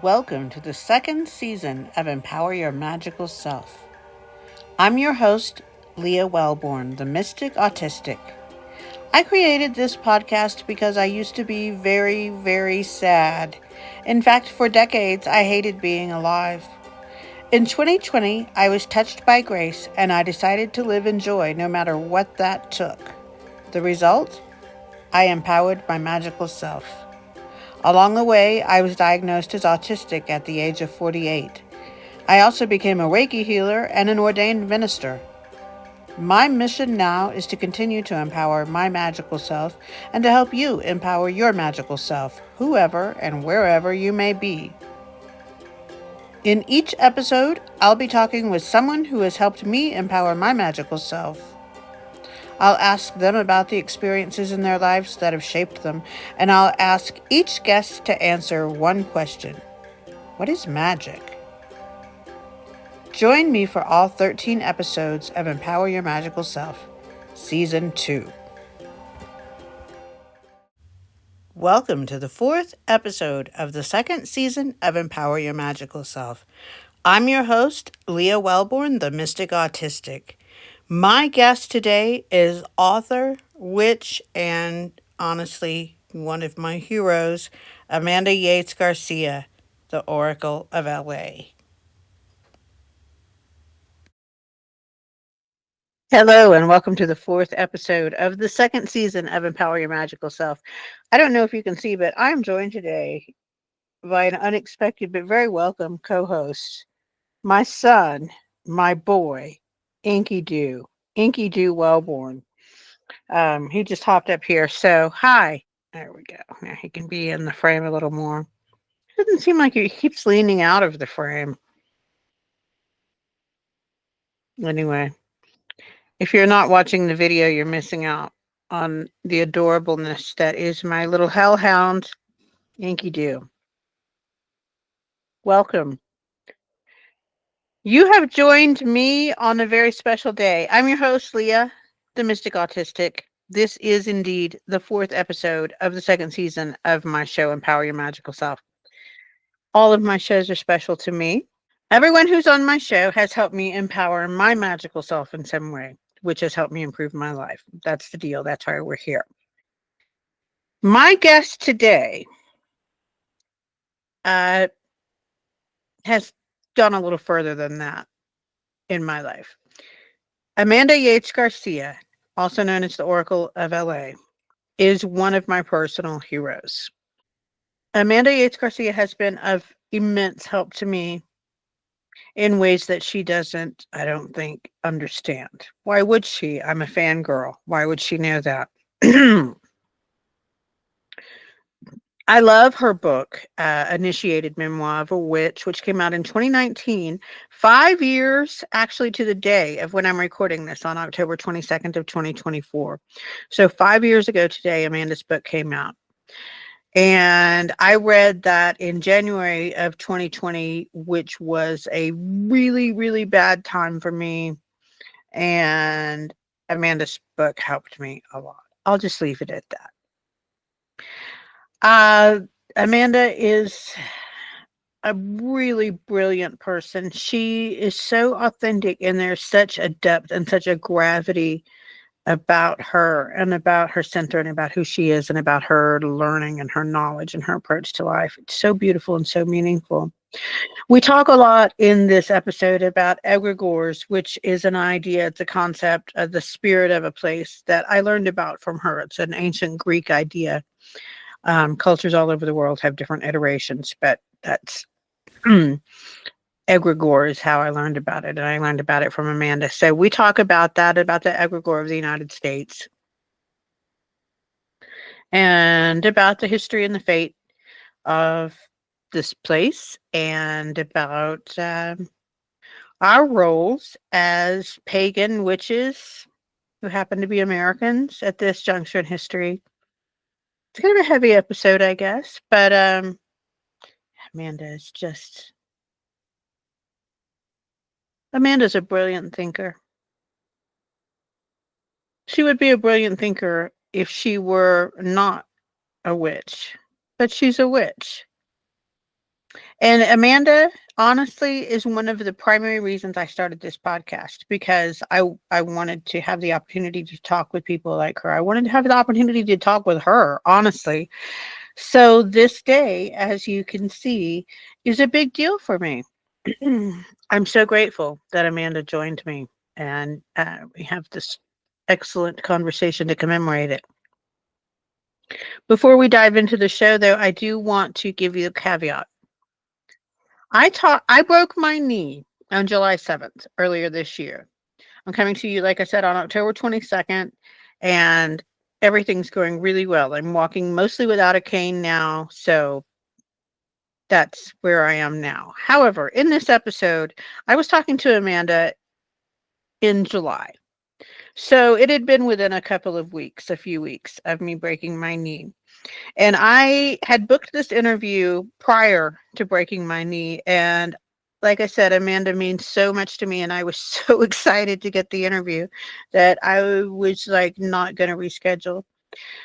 Welcome to the second season of Empower Your Magical Self. I'm your host, Leah Wellborn, the Mystic Autistic. I created this podcast because I used to be very, very sad. In fact, for decades, I hated being alive. In 2020, I was touched by grace and I decided to live in joy no matter what that took. The result? I empowered my magical self. Along the way, I was diagnosed as autistic at the age of 48. I also became a Reiki healer and an ordained minister. My mission now is to continue to empower my magical self and to help you empower your magical self, whoever and wherever you may be. In each episode, I'll be talking with someone who has helped me empower my magical self. I'll ask them about the experiences in their lives that have shaped them, and I'll ask each guest to answer one question. What is magic? Join me for all 13 episodes of Empower Your Magical Self, Season 2. Welcome to the fourth episode of the second season of Empower Your Magical Self. I'm your host, Leah Wellborn, the Mystic Autistic. My guest today is author, witch, and honestly, one of my heroes, Amanda Yates Garcia, the Oracle of LA. Hello, and welcome to the fourth episode of the second season of Empower Your Magical Self. I don't know if you can see, but I'm joined today by an unexpected but very welcome co host, my son, my boy, Inky Doo Wellborn. He just hopped up here. So, hi. There we go. Now he can be in the frame a little more. Doesn't seem like he keeps leaning out of the frame. Anyway, if you're not watching the video, you're missing out on the adorableness that is my little hellhound, Inky Doo. Welcome. You have joined me on a very special day. I'm your host, Leah, the Mystic Autistic. This is indeed the fourth episode of the second season of my show, Empower Your Magical Self. All of my shows are special to me. Everyone who's on my show has helped me empower my magical self in some way, which has helped me improve my life. That's the deal. That's why we're here. My guest today has gone a little further than that in my life. Amanda Yates Garcia, also known as the Oracle of LA, is one of my personal heroes. Amanda Yates Garcia has been of immense help to me in ways that she doesn't, I don't think, understand. Why would she? I'm a fangirl. Why would she know that? I love her book, Initiated Memoir of a Witch, which came out in 2019, 5 years actually to the day of when I'm recording this on October 22nd of 2024. So 5 years ago today, Amanda's book came out. And I read that in January of 2020, which was a really, really bad time for me. And Amanda's book helped me a lot. I'll just leave it at that. Amanda is a really brilliant person. She is so authentic, and there's such a depth and such a gravity about her and about her center and about who she is and about her learning and her knowledge and her approach to life. It's so beautiful and so meaningful. We talk a lot in this episode about egregores, which is an idea, it's a concept of the spirit of a place that I learned about from her. It's an ancient Greek idea. Cultures all over the world have different iterations, but that's egregore is how I learned about it, and I learned about it from Amanda. So we talk about that, about the egregore of the United States, and about the history and the fate of this place, and about our roles as pagan witches who happen to be Americans at this juncture in history. It's kind of a heavy episode, I guess, but Amanda's a brilliant thinker. She would be a brilliant thinker if she were not a witch, but she's a witch. And Amanda, honestly, is one of the primary reasons I started this podcast because I wanted to have the opportunity to talk with people like her. I wanted to have the opportunity to talk with her, honestly. So this day, as you can see, is a big deal for me. I'm so grateful that Amanda joined me, and we have this excellent conversation to commemorate it. Before we dive into the show, though, I do want to give you a caveat. I broke my knee on July 7th earlier this year. I'm coming to you, like I said, on October 22nd, and everything's going really well. I'm walking mostly without a cane now, so that's where I am now. However, in this episode, I was talking to Amanda in July. So it had been within a couple of weeks, a few weeks of me breaking my knee. And I had booked this interview prior to breaking my knee. And like I said, Amanda means so much to me. And I was so excited to get the interview that I was like not going to reschedule.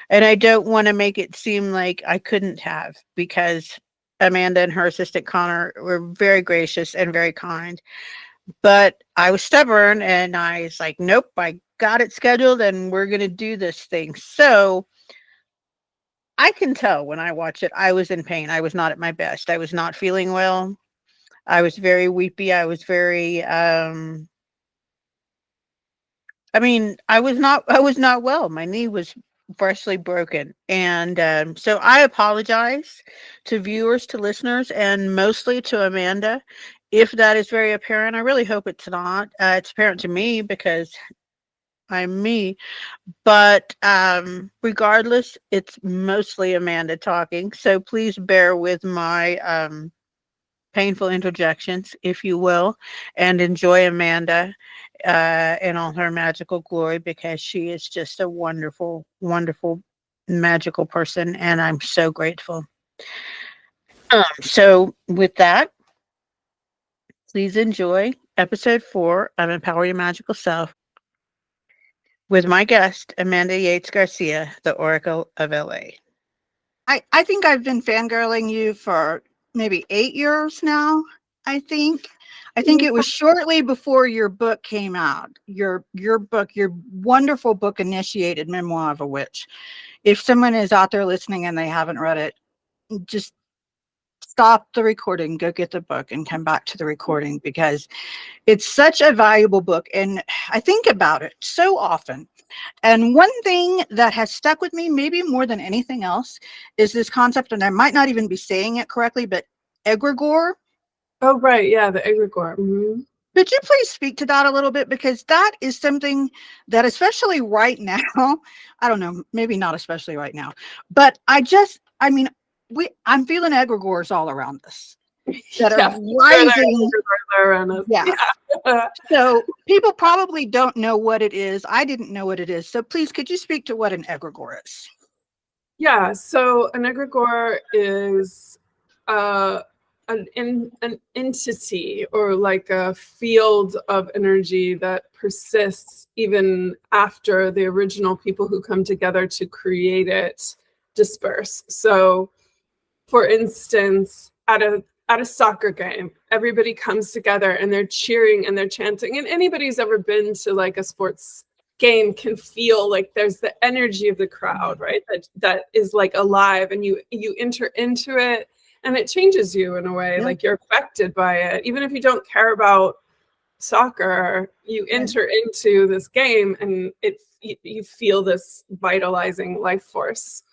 And I don't want to make it seem like I couldn't have, because Amanda and her assistant Connor were very gracious and very kind. But I was stubborn and I was like, nope, I got it scheduled and we're going to do this thing. So I can tell when I watch it, I was in pain. I was not at my best. I was not feeling well. I was very weepy. I was very, I was not well. My knee was freshly broken. And so I apologize to viewers, to listeners, and mostly to Amanda. If that is very apparent, I really hope it's not. It's apparent to me because I'm me. But regardless, it's mostly Amanda talking. So please bear with my painful interjections, if you will, and enjoy Amanda in all her magical glory, because she is just a wonderful, wonderful, magical person. And I'm so grateful. So, with that, please enjoy episode 4 of Empower Your Magical Self with my guest, Amanda Yates Garcia, the Oracle of LA. I think I've been fangirling you for maybe 8 years now. I think. I think it was shortly before your book came out. Your book, your wonderful book, Initiated Memoir of a Witch. If someone is out there listening and they haven't read it, just stop the recording, go get the book, and come back to the recording, because it's such a valuable book. And I think about it so often. And one thing that has stuck with me, maybe more than anything else, is this concept, and I might not even be saying it correctly, but egregore. Oh, right. Yeah, the egregore. Mm-hmm. Could you please speak to that a little bit? Because that is something that, especially right now, I don't know, maybe not especially right now, but I'm feeling egregores all around us that are rising. Around us. Yeah. So people probably don't know what it is. I didn't know what it is. So please, could you speak to what an egregore is? Yeah. So an egregore is an entity, or like a field of energy that persists even after the original people who come together to create it disperse. So, for instance, at a soccer game, everybody comes together and they're cheering and they're chanting. And anybody who's ever been to like a sports game can feel like there's the energy of the crowd, right? That is like alive, and you enter into it and it changes you in a way. Like you're affected by it. Even if you don't care about soccer, you enter into this game and you feel this vitalizing life force.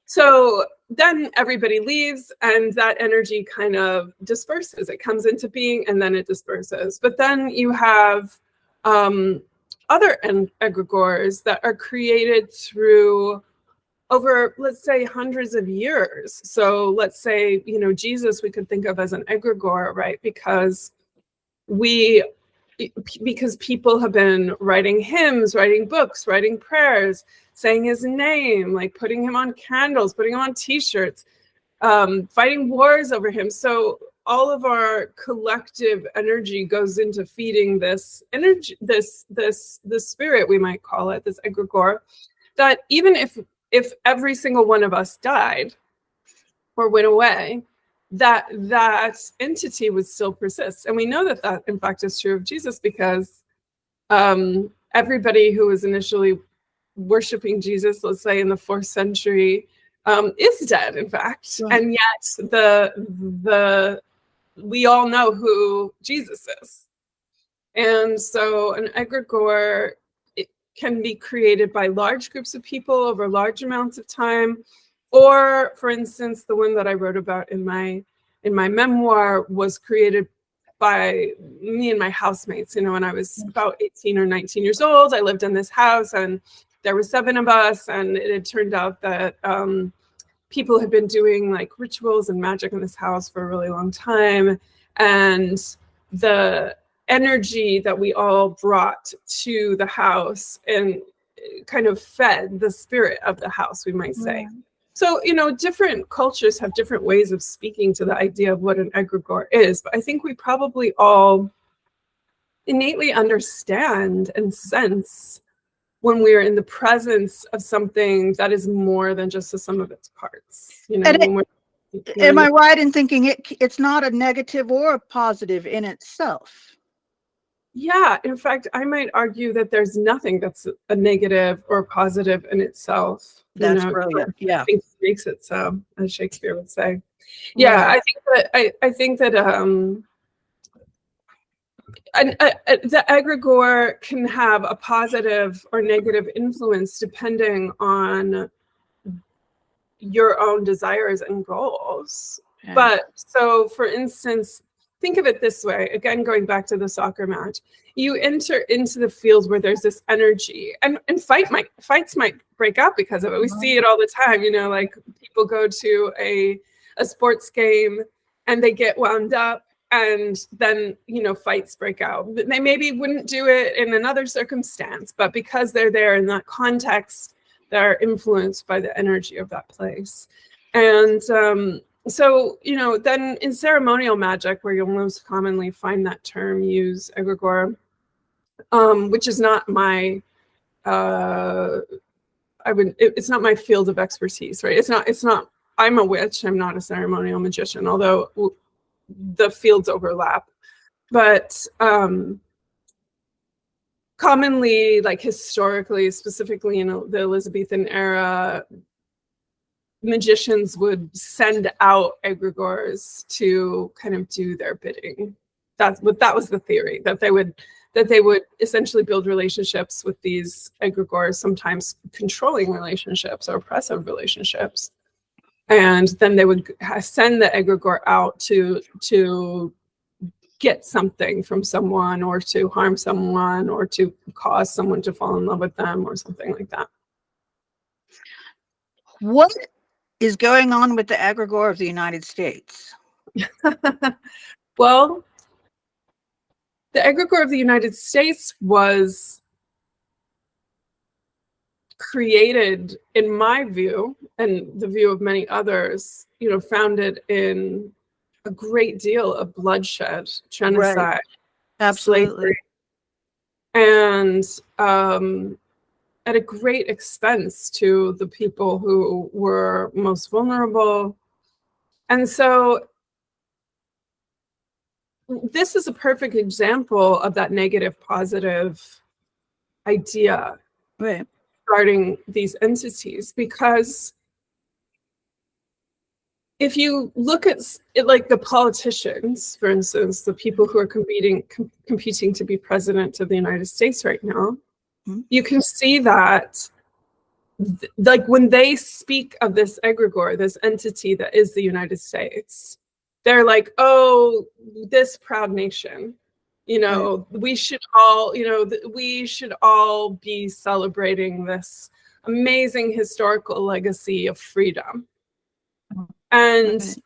So then everybody leaves and that energy kind of disperses. It comes into being and then it disperses. But then you have other egregores that are created through over, let's say, hundreds of years. So let's say, Jesus we could think of as an egregore, right? Because people have been writing hymns, writing books, writing prayers, saying his name, like putting him on candles, putting him on t-shirts, fighting wars over him. So all of our collective energy goes into feeding this energy, this spirit, we might call it, this egregore, that even if every single one of us died or went away, that entity would still persist. And we know that in fact is true of Jesus, because everybody who was initially worshiping Jesus, let's say in the 4th century, is dead, in fact. Right. And yet we all know who Jesus is. And so an egregore, it can be created by large groups of people over large amounts of time. Or, for instance, the one that I wrote about in my memoir was created by me and my housemates. You know, when I was about 18 or 19 years old, I lived in this house, and there were 7 of us, and it had turned out that people had been doing like rituals and magic in this house for a really long time. And the energy that we all brought to the house and kind of fed the spirit of the house, we might say. So, you know, different cultures have different ways of speaking to the idea of what an egregore is, but I think we probably all innately understand and sense when we are in the presence of something that is more than just the sum of its parts. You know, am I right in thinking it's not a negative or a positive in itself? Yeah, in fact, I might argue that there's nothing that's a negative or positive in itself. That's brilliant. Yeah, I think makes it so, as Shakespeare would say. Yeah, right. I think that the egregore can have a positive or negative influence depending on your own desires and goals. Okay. But so, for instance, think of it this way, again, going back to the soccer match, you enter into the field where there's this energy, and fights might break out because of it. We see it all the time, you know, like people go to a sports game and they get wound up, and then, you know, fights break out. They maybe wouldn't do it in another circumstance, but because they're there in that context, they're influenced by the energy of that place. And so, you know, then in ceremonial magic, where you'll most commonly find that term used, egregore, which is not my, it's not my field of expertise, right? It's not, I'm a witch, I'm not a ceremonial magician, although the fields overlap. But commonly, like historically, specifically in the Elizabethan era, magicians would send out egregores to kind of do their bidding. That was the theory, that they would essentially build relationships with these egregores, sometimes controlling relationships or oppressive relationships, and then they would send the egregore out to get something from someone, or to harm someone, or to cause someone to fall in love with them, or something like that. What is going on with the egregore of the United States? Well, the egregore of the United States was created, in my view, and the view of many others, you know, founded in a great deal of bloodshed, genocide, right. Absolutely, slavery, and at a great expense to the people who were most vulnerable. And so this is a perfect example of that negative positive idea, right, regarding these entities, because if you look at it, like the politicians, for instance, the people who are competing to be president of the United States right now, you can see that, like, when they speak of this egregore, this entity that is the United States, they're like, oh, this proud nation, you know, we should all, you know, we should all be celebrating this amazing historical legacy of freedom. And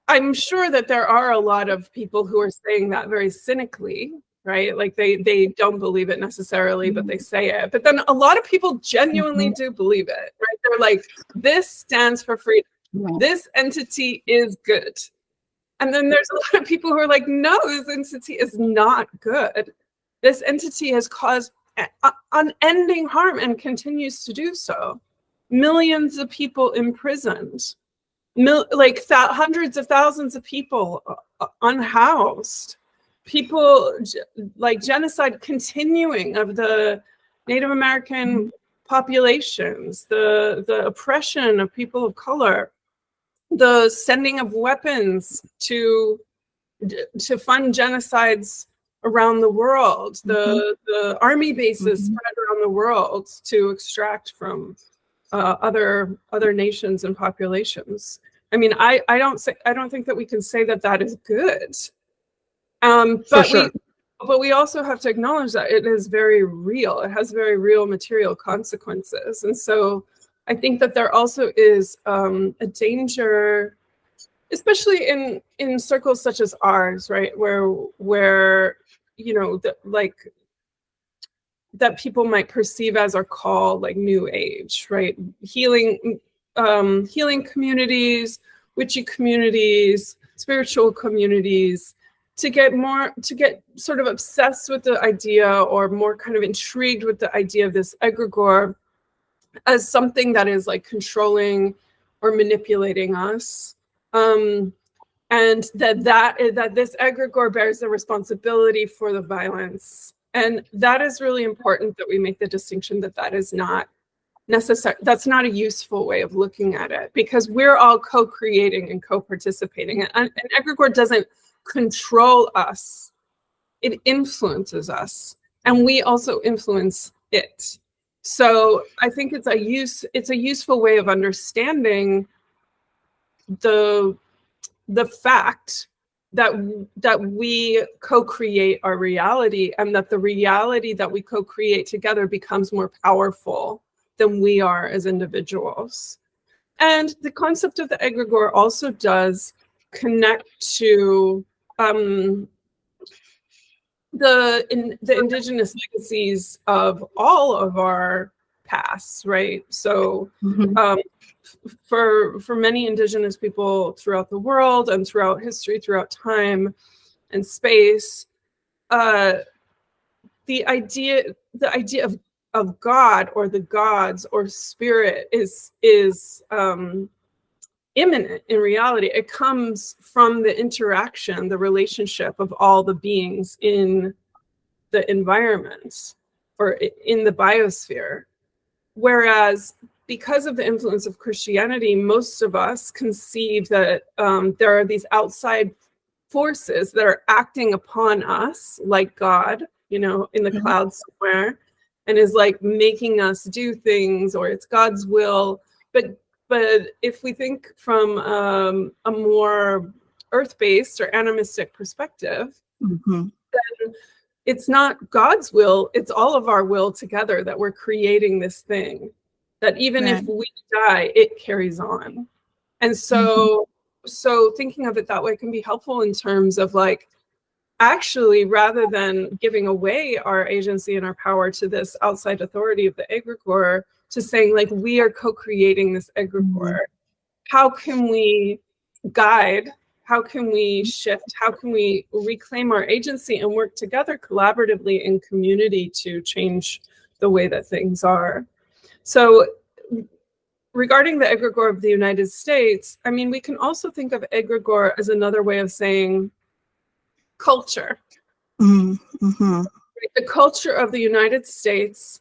I'm sure that there are a lot of people who are saying that very cynically, right? Like they don't believe it necessarily, but they say it. But then a lot of people genuinely do believe it, right? They're like, this stands for freedom. This entity is good. And then there's a lot of people who are like, no, this entity is not good. This entity has caused unending harm and continues to do so. Millions of people imprisoned. hundreds of thousands of people unhoused, people like genocide continuing of the Native American populations, the oppression of people of color, the sending of weapons to fund genocides around the world, the army bases spread around the world to extract from other nations and populations. I mean, I don't think that we can say that that is good. But we also have to acknowledge that it is very real. It has very real material consequences, and so I think that there also is a danger, especially in circles such as ours, right, where you know that people might perceive as our call, like New Age, right? Healing communities, witchy communities, spiritual communities, to get sort of obsessed with the idea, or more kind of intrigued with the idea of this egregore as something that is like controlling or manipulating us. And that this egregore bears the responsibility for the violence. And that is really important, that we make the distinction that is not necessary. That's not a useful way of looking at it, because we're all co-creating and co-participating. And egregore doesn't control us. It influences us. And we also influence it. So I think it's a useful way of understanding the fact that we co-create our reality, and that the reality that we co-create together becomes more powerful than we are as individuals. And the concept of the egregore also does connect to the indigenous legacies of all of our pasts, right? So for many indigenous people throughout the world and throughout history, throughout time and space, the idea of God or the gods or spirit is immanent in reality. It comes from the interaction, the relationship of all the beings in the environment or in the biosphere. Whereas, because of the influence of Christianity, most of us conceive that there are these outside forces that are acting upon us, like God, you know, in the clouds somewhere, and is like making us do things, or it's God's will. But if we think from a more earth-based or animistic perspective, then it's not God's will, it's all of our will together that we're creating this thing. That even if we die, it carries on. And so thinking of it that way can be helpful in terms of like, actually, rather than giving away our agency and our power to this outside authority of the egregore, to saying like, we are co-creating this egregore. How can we guide? How can we shift? How can we reclaim our agency and work together collaboratively in community to change the way that things are? So regarding the egregore of the United States, I mean, we can also think of egregore as another way of saying culture. The culture of the United States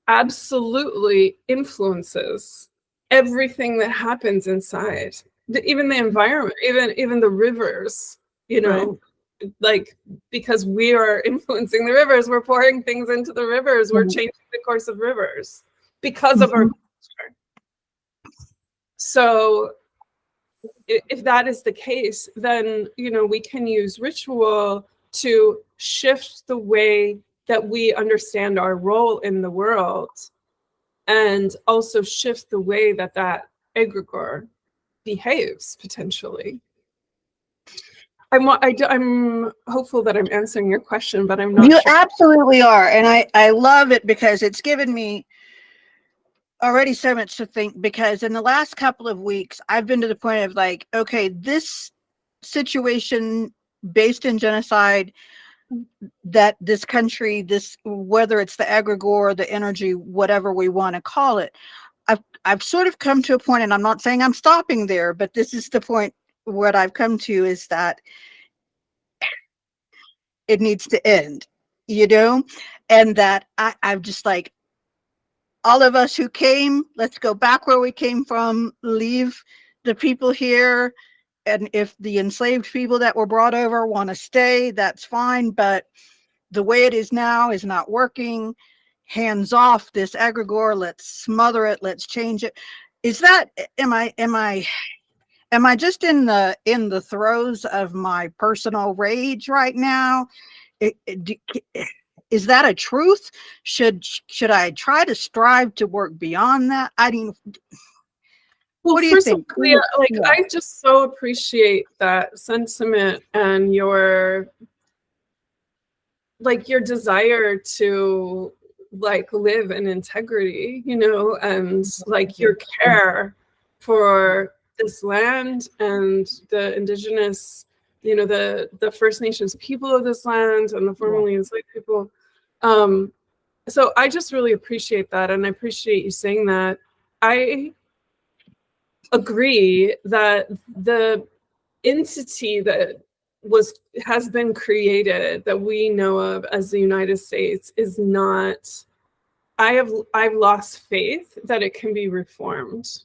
absolutely influences everything that happens inside, even the environment, even the rivers, you know, like, because we are influencing the rivers, we're pouring things into the rivers, we're changing the course of rivers because of our culture. So if that is the case, then, you know, we can use ritual to shift the way that we understand our role in the world, and also shift the way that that egregore behaves potentially. I'm hopeful that I'm answering your question, but I'm not sure. You sure. Absolutely are. And I love it, because it's given me already so much to think, because in the last couple of weeks, I've been to the point of like, okay, this situation based in genocide, that this country, whether it's the egregore, the energy, whatever we want to call it, I've sort of come to a point, and I'm not saying I'm stopping there, but this is the point. What I've come to is that it needs to end, you know, and that I'm just like, all of us who came, let's go back where we came from, leave the people here. And if the enslaved people that were brought over want to stay, that's fine. But the way it is now is not working. Hands off this egregore. Let's smother it. Let's change it. Is that, am I just in the throes of my personal rage right now? Is that a truth? Should I try to strive to work beyond that? I mean, Well, what do you first of think? all, Leah, like Yeah. I just so appreciate that sentiment and your desire to like live in integrity, you know, and like your care for this land and the indigenous, you know, the First Nations people of this land and the formerly enslaved people. So I just really appreciate that, and I appreciate you saying that. I agree that the entity that has been created that we know of as the United States is not. I've lost faith that it can be reformed.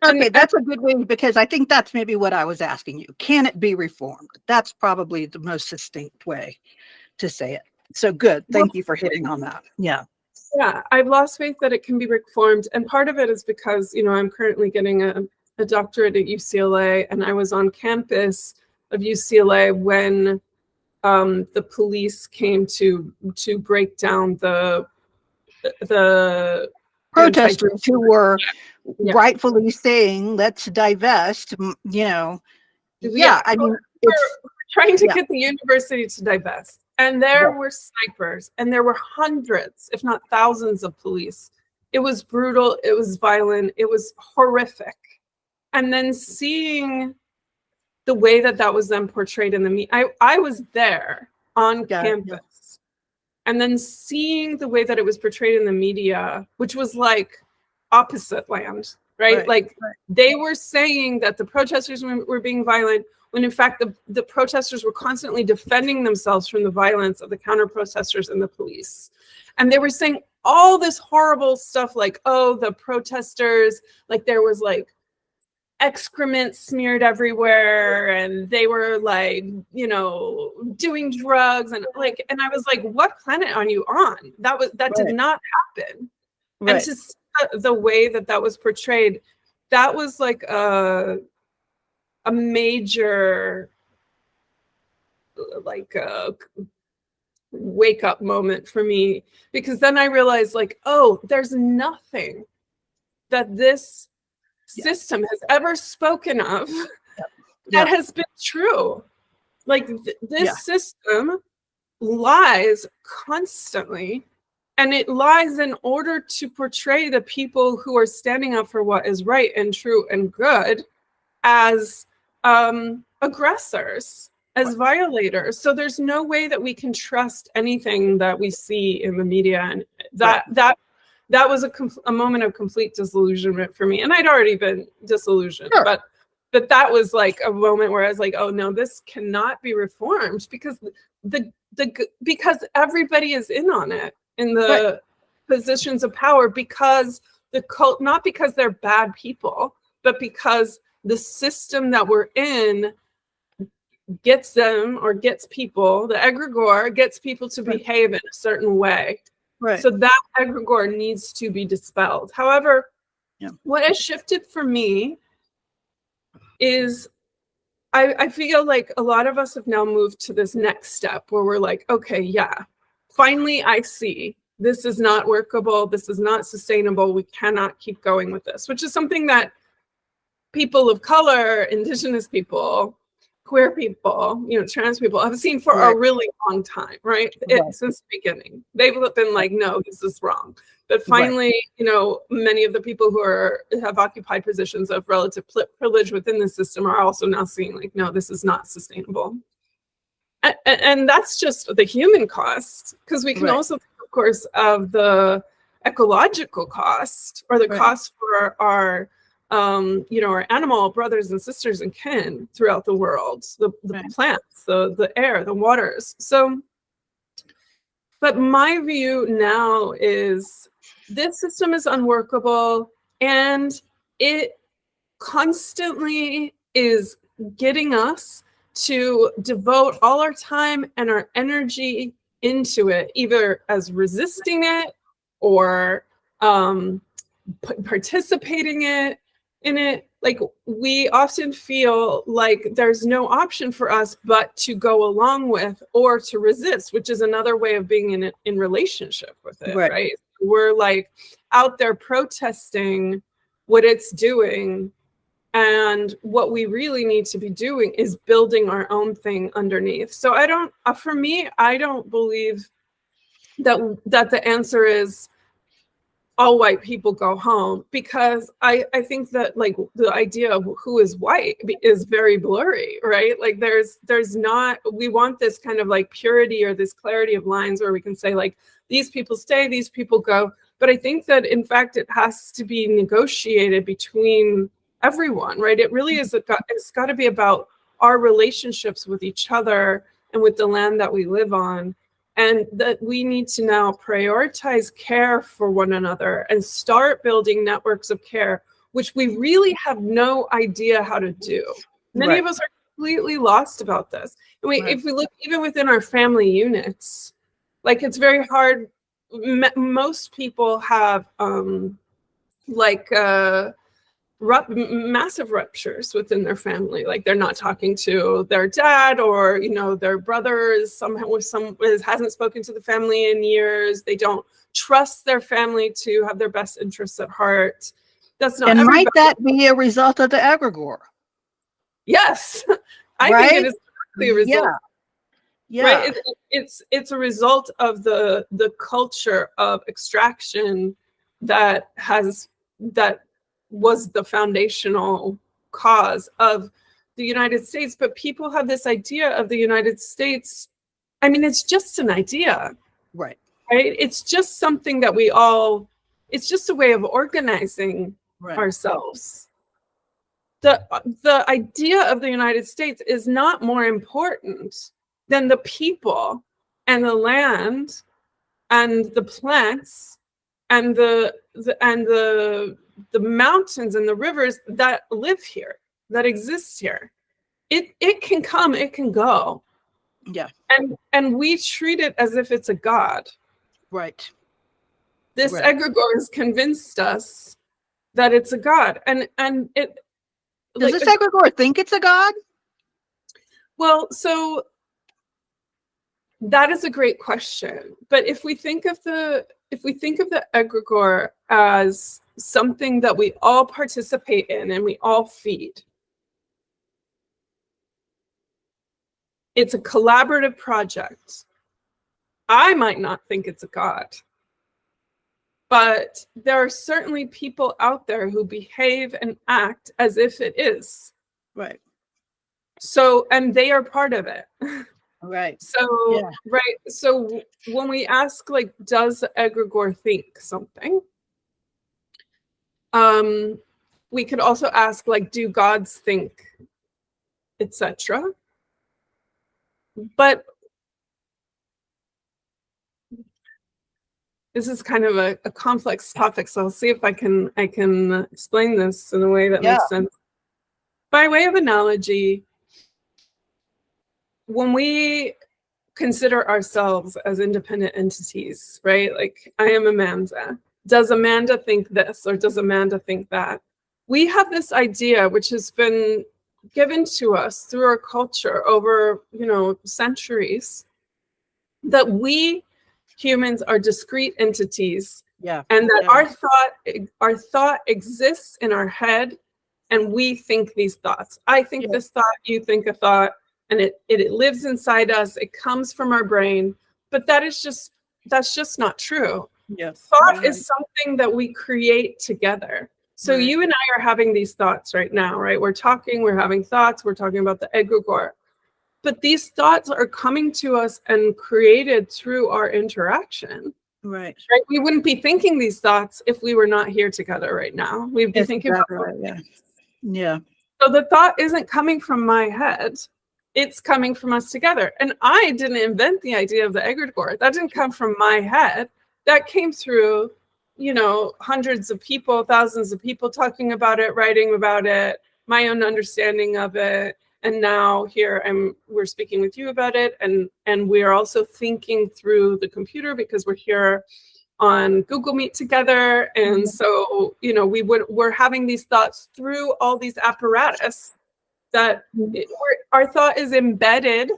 Okay, that's a good way, because I think that's maybe what I was asking you. Can it be reformed? That's probably the most succinct way to say it. So good. Thank you for hitting on that. Yeah. Yeah, I've lost faith that it can be reformed. And part of it is because, you know, I'm currently getting a doctorate at UCLA, and I was on campus of UCLA when the police came to break down the protesters who were rightfully saying, let's divest, you know. Yeah, I mean, it's trying to get the university to divest. And there were snipers, and there were hundreds, if not thousands, of police. It was brutal. It was violent. It was horrific. And then seeing the way that was then portrayed in the media, I was there on campus. And then seeing the way that it was portrayed in the media, which was like opposite land, right? They were saying that the protesters were being violent, when in fact the protesters were constantly defending themselves from the violence of the counter protesters and the police. And they were saying all this horrible stuff like, oh, the protesters, like there was like excrement smeared everywhere, and they were like, you know, doing drugs, and like, and I was like, what planet are you on? That did not happen. And to see the way that was portrayed, that was like a major like a wake up moment for me, because then I realized like, oh, there's nothing that this system has ever spoken of that has been true. Like this system lies constantly, and it lies in order to portray the people who are standing up for what is right and true and good as aggressors, as violators. So there's no way that we can trust anything that we see in the media, and that was a moment of complete disillusionment for me. And I'd already been disillusioned, but that was like a moment where I was like, oh no, this cannot be reformed, because because everybody is in on it in the positions of power, because not because they're bad people, but because the system that we're in gets them, or gets people, the egregore gets people to behave in a certain way. So that egregore needs to be dispelled. However, what has shifted for me is I feel like a lot of us have now moved to this next step where we're like, okay, yeah, finally I see this is not workable. This is not sustainable. We cannot keep going with this, which is something that people of color, Indigenous people, queer people, you know, trans people have seen for a really long time, right? Since the beginning. They've been like, no, this is wrong. But finally, you know, many of the people who have occupied positions of relative privilege within the system are also now seeing like, no, this is not sustainable. And that's just the human cost, because we can also think, of course, of the ecological cost, or the Right. cost for our our animal brothers and sisters and kin throughout the world, the Right. plants, the air, the waters. So, but my view now is this system is unworkable, and it constantly is getting us to devote all our time and our energy into it, either as resisting it or participating in it. Like, we often feel like there's no option for us but to go along with or to resist, which is another way of being in relationship with it, right? We're like out there protesting what it's doing, and what we really need to be doing is building our own thing underneath. So for me, I don't believe that the answer is all white people go home, because I think that, like, the idea of who is white is very blurry, right? Like, there's not, we want this kind of like purity or this clarity of lines where we can say, like, these people stay, these people go. But I think that, in fact, it has to be negotiated between everyone, right? It really is, it's got to be about our relationships with each other and with the land that we live on. And that we need to now prioritize care for one another and start building networks of care, which we really have no idea how to do. Many of us are completely lost about this. And if we look even within our family units, like, it's very hard. Most people have massive ruptures within their family. Like, they're not talking to their dad, or their brother is hasn't spoken to the family in years. They don't trust their family to have their best interests at heart. That's not And everybody. might that be a result of the egregore? Yes. I think it is exactly a result. Yeah. Right. It's a result of the culture of extraction that was the foundational cause of the United States. But people have this idea of the United States. I mean, it's just an idea, right? It's just something that it's just a way of organizing ourselves. The idea of the United States is not more important than the people and the land and the plants and the mountains and the rivers that live here, that exist here. It can come, it can go. Yeah. And we treat it as if it's a god. Right. This egregore has convinced us that it's a god. And it does this egregore think it's a god? Well, so that is a great question. But if we think of the egregore as something that we all participate in and we all feed, it's a collaborative project. I might not think it's a god, but there are certainly people out there who behave and act as if it is. Right. So, and they are part of it. Right. So, yeah. Right. So when we ask, like, does the egregore think something? We could also ask, like, do gods think, etc.? But this is kind of a complex topic, so I'll see if I can explain this in a way that makes sense. By way of analogy, when we consider ourselves as independent entities, right? Like, I am Amanda. Does Amanda think this, or does Amanda think that? We have this idea, which has been given to us through our culture over, centuries, that we humans are discrete entities, and that our thought exists in our head, and we think these thoughts. I think this thought, you think a thought, and it lives inside us. It comes from our brain, but that's just not true. Thought is something that we create together. So you and I are having these thoughts right now, right? We're talking, we're having thoughts, we're talking about the egregore. But these thoughts are coming to us and created through our interaction. Right. Right? We wouldn't be thinking these thoughts if we were not here together right now. We'd be That's thinking exactly about right. Yeah. Yeah. so the thought isn't coming from my head. It's coming from us together. And I didn't invent the idea of the egregore. That didn't come from my head. That came through, hundreds of people, thousands of people talking about it, writing about it, my own understanding of it. And now here we're speaking with you about it. And we are also thinking through the computer because we're here on Google Meet together. And so, we're having these thoughts through all these apparatus that our thought is embedded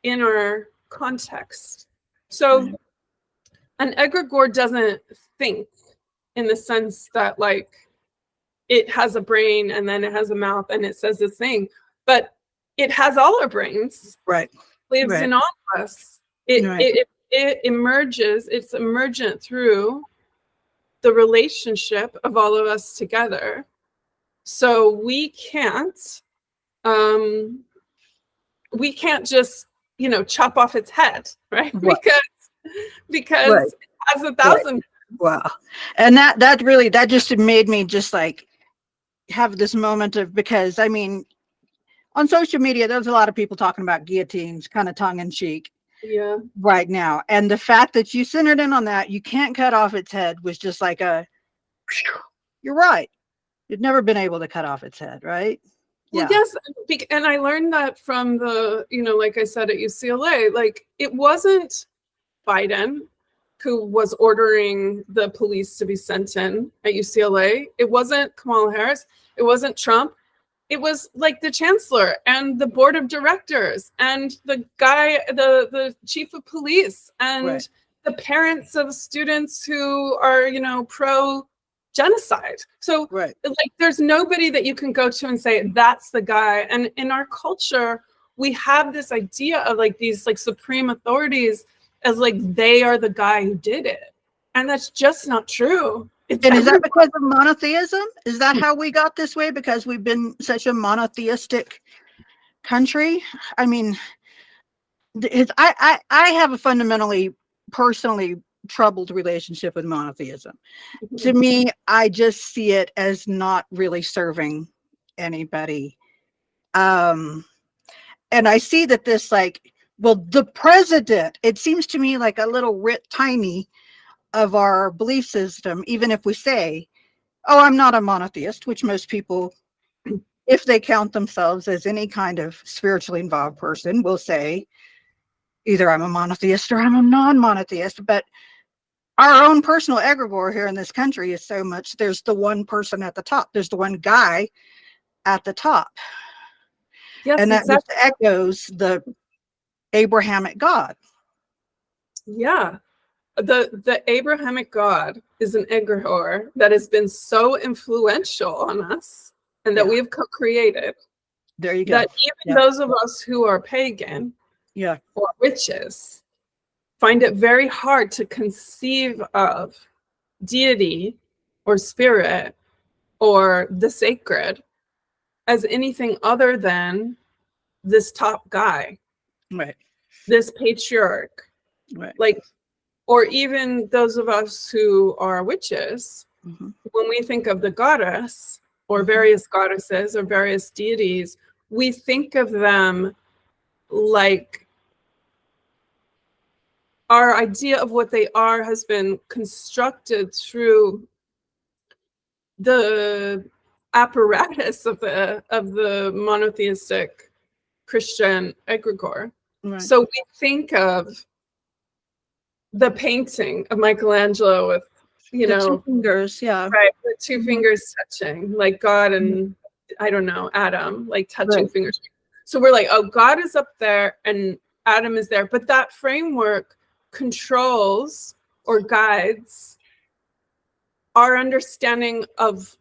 in our context. So an egregore doesn't think in the sense that like it has a brain and then it has a mouth and it says this thing, but it has all our brains. Right. Lives Right. in all of us. It emerges. It's emergent through the relationship of all of us together. So we can't just chop off its head, right? Right. Because Right. it has 1,000. Wow. And that just made me just like have this moment of, because I mean, on social media, there's a lot of people talking about guillotines, kind of tongue in cheek. Yeah. Right now. And the fact that you centered in on that, you can't cut off its head, was just like you're right. You've never been able to cut off its head, right? Well, yes. And I learned that from like I said at UCLA, like it wasn't Biden who was ordering the police to be sent in at UCLA. It wasn't Kamala Harris. It wasn't Trump. It was like the chancellor and the board of directors and the guy, the chief of police and the parents of students who are, pro genocide. So like there's nobody that you can go to and say, that's the guy. And in our culture, we have this idea of like these like supreme authorities as like they are the guy who did it. And that's just not true. And is that because of monotheism? Is that how we got this way? Because we've been such a monotheistic country? I mean, I have a fundamentally, personally troubled relationship with monotheism. To me, I just see it as not really serving anybody. And I see that this like, well, the president, it seems to me like a little tiny of our belief system, even if we say, oh, I'm not a monotheist, which most people, if they count themselves as any kind of spiritually involved person, will say either I'm a monotheist or I'm a non-monotheist. But our own personal egregore here in this country is so much, there's the one person at the top, there's the one guy at the top. Yes, and that just echoes the Abrahamic God. Yeah. The Abrahamic God is an egregore that has been so influential on us and that we have co-created. There you go. That even those of us who are pagan or witches find it very hard to conceive of deity or spirit or the sacred as anything other than this top guy, this patriarch, like, or even those of us who are witches, when we think of the goddess or various goddesses or various deities, we think of them like our idea of what they are has been constructed through the apparatus of the monotheistic Christian egregore. So we think of the painting of Michelangelo with, the two fingers, the two fingers touching, like God and I don't know, Adam, like touching fingers. So we're like, oh, God is up there and Adam is there, but that framework controls or guides our understanding of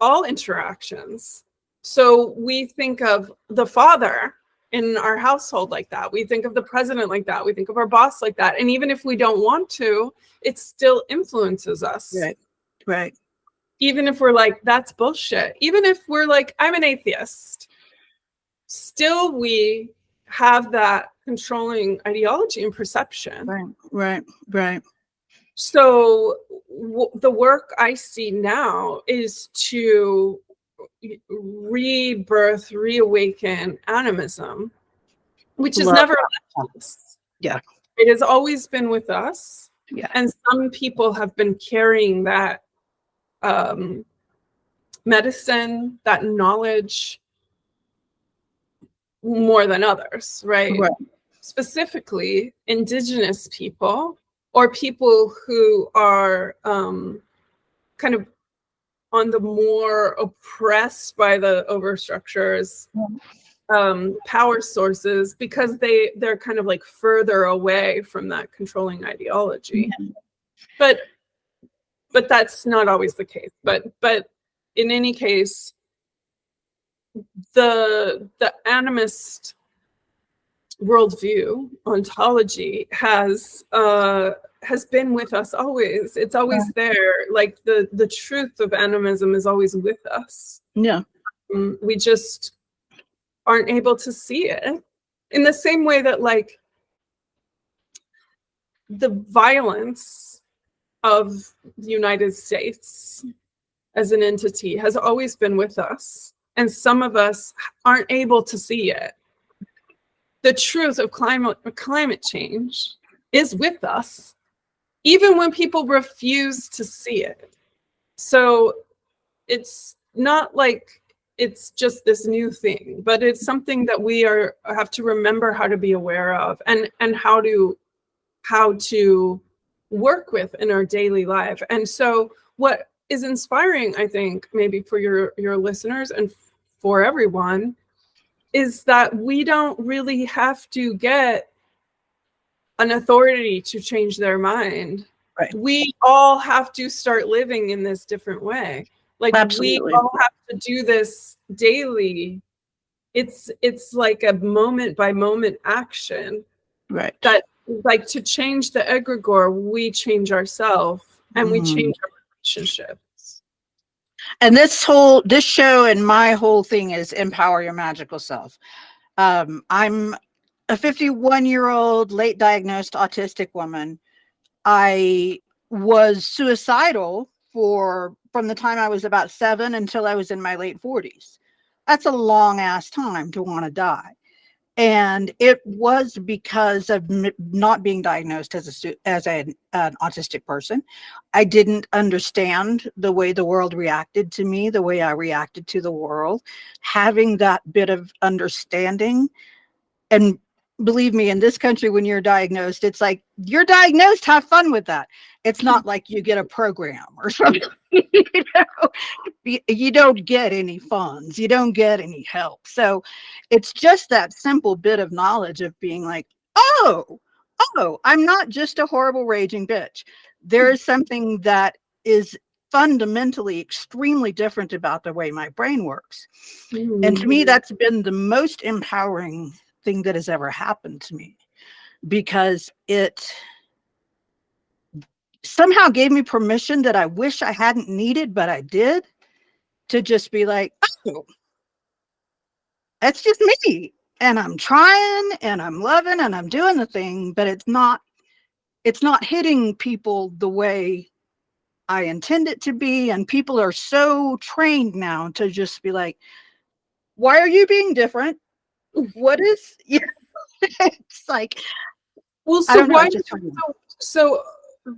all interactions. So we think of the father in our household like that. We think of the president like that. We think of our boss like that. And even if we don't want to, it still influences us. Right. Even if we're like, that's bullshit. Even if we're like, I'm an atheist. Still we have that controlling ideology and perception. Right. So the work I see now is to rebirth, reawaken animism, which has never left us. Yeah. It has always been with us. Yeah. And some people have been carrying that medicine, that knowledge more than others, right? Specifically, Indigenous people or people who are kind of on the more oppressed by the overstructures power sources, because they're kind of like further away from that controlling ideology. But that's not always the case. But in any case, the animist worldview, ontology, has been with us always. It's always there. Like the truth of animism is always with us. Yeah. We just aren't able to see it in the same way that, like, the violence of the United States as an entity has always been with us, and some of us aren't able to see it. The truth of climate change is with us, even when people refuse to see it. So it's not like it's just this new thing, but it's something that we have to remember how to be aware of, and how to work with in our daily life. And so what is inspiring, I think, maybe for your listeners and for everyone, is that we don't really have to get an authority to change their mind. Right. We all have to start living in this different way. Like, Absolutely. we all have to do this daily. It's like a moment by moment action. Right. That, like, to change the egregore, we change ourselves, and we change our relationships. And this show and my whole thing is empower your magical self. I'm a 51-year-old late diagnosed autistic woman. I was suicidal from the time I was about 7 until I was in my late 40s. That's a long ass time to want to die. And it was because of not being diagnosed as an autistic person. I didn't understand the way the world reacted to me, the way I reacted to the world. Having that bit of understanding, and believe me, in this country, when you're diagnosed, it's like, you're diagnosed, have fun with that. It's not like you get a program or something. You don't get any funds, you don't get any help. So it's just that simple bit of knowledge of being like, oh, I'm not just a horrible raging bitch. There is something that is fundamentally extremely different about the way my brain works. And to me, that's been the most empowering thing that has ever happened to me, because it somehow gave me permission that I wish I hadn't needed, but I did, to just be like, oh, that's just me. And I'm trying and I'm loving and I'm doing the thing, but it's not hitting people the way I intend it to be. And people are so trained now to just be like, why are you being different? What is, it's like, well, I so don't know, why? just So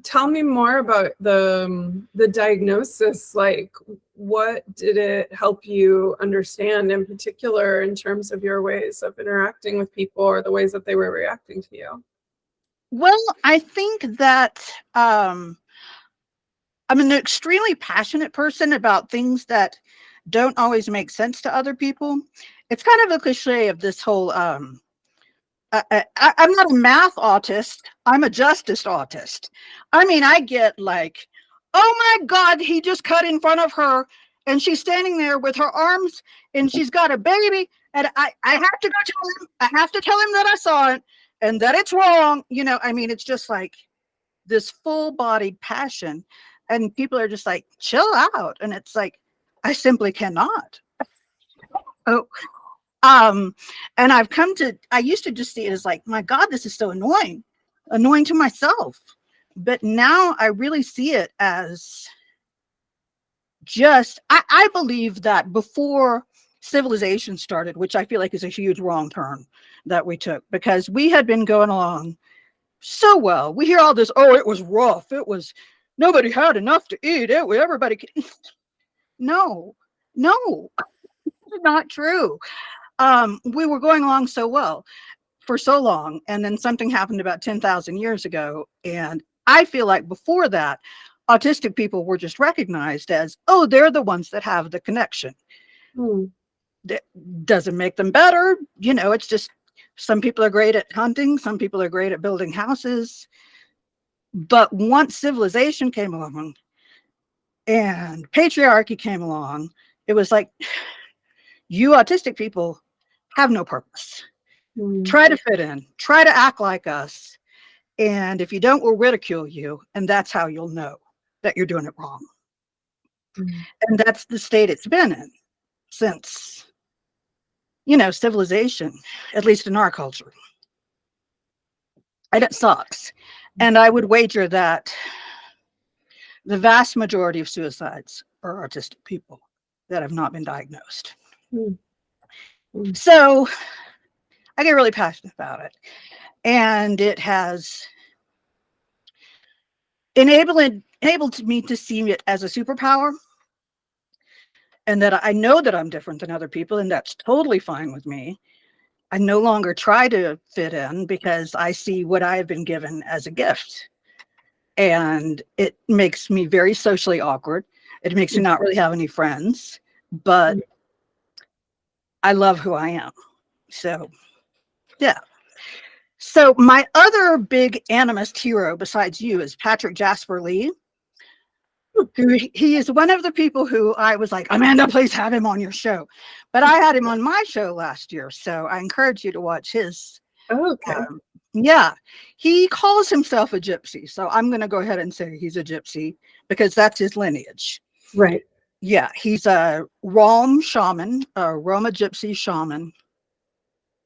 tell me more about the diagnosis. Like, what did it help you understand in particular in terms of your ways of interacting with people, or the ways that they were reacting to you? Well, I think that I'm an extremely passionate person about things that don't always make sense to other people. It's kind of a cliche of this whole I'm not a math autist, I'm a justice autist. I mean, I get like, oh my God, he just cut in front of her and she's standing there with her arms and she's got a baby, and I have to go tell him, I have to tell him that I saw it and that it's wrong. I mean, it's just like this full-bodied passion, and people are just like, chill out. And it's like, I simply cannot. Oh, Um, and I used to just see it as like, my God, this is so annoying to myself. But now I really see it as I believe that before civilization started, which I feel like is a huge wrong turn that we took, because we had been going along so well. We hear all this, oh, it was rough. It was, nobody had enough to eat. Everybody could. No, no, not true. We were going along so well for so long, and then something happened about 10,000 years ago. And I feel like before that, autistic people were just recognized as, oh, they're the ones that have the connection. That doesn't make them better. It's just some people are great at hunting, some people are great at building houses. But once civilization came along and patriarchy came along, it was like, you autistic people have no purpose. Try to fit in, try to act like us. And if you don't, we'll ridicule you. And that's how you'll know that you're doing it wrong. And that's the state it's been in since, civilization, at least in our culture. And it sucks. And I would wager that the vast majority of suicides are autistic people that have not been diagnosed. So I get really passionate about it. And it has enabled me to see it as a superpower. And that I know that I'm different than other people, and that's totally fine with me. I no longer try to fit in because I see what I have been given as a gift. And it makes me very socially awkward. It makes me not really have any friends, but I love who I am. So, yeah. So my other big animist hero besides you is Patrick Jasper Lee. He is one of the people who I was like, Amanda, please have him on your show. But I had him on my show last year, so I encourage you to watch his. Okay. Yeah, he calls himself a gypsy, so I'm going to go ahead and say he's a gypsy because that's his lineage. Right. Yeah, he's a Rom shaman, a Roma gypsy shaman,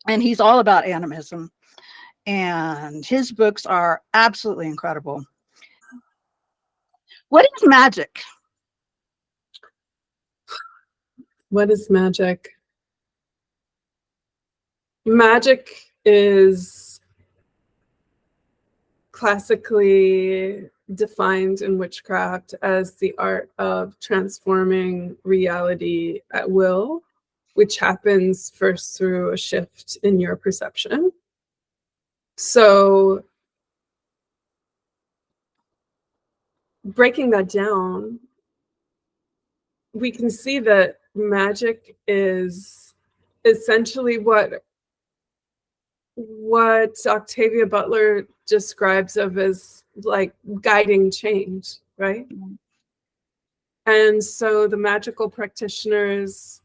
and he's all about animism. And his books are absolutely incredible. What is magic? What is magic? Magic is classically defined in witchcraft as the art of transforming reality at will, which happens first through a shift in your perception. So breaking that down, we can see that magic is essentially what Octavia Butler describes of as like guiding change, right? And so the magical practitioners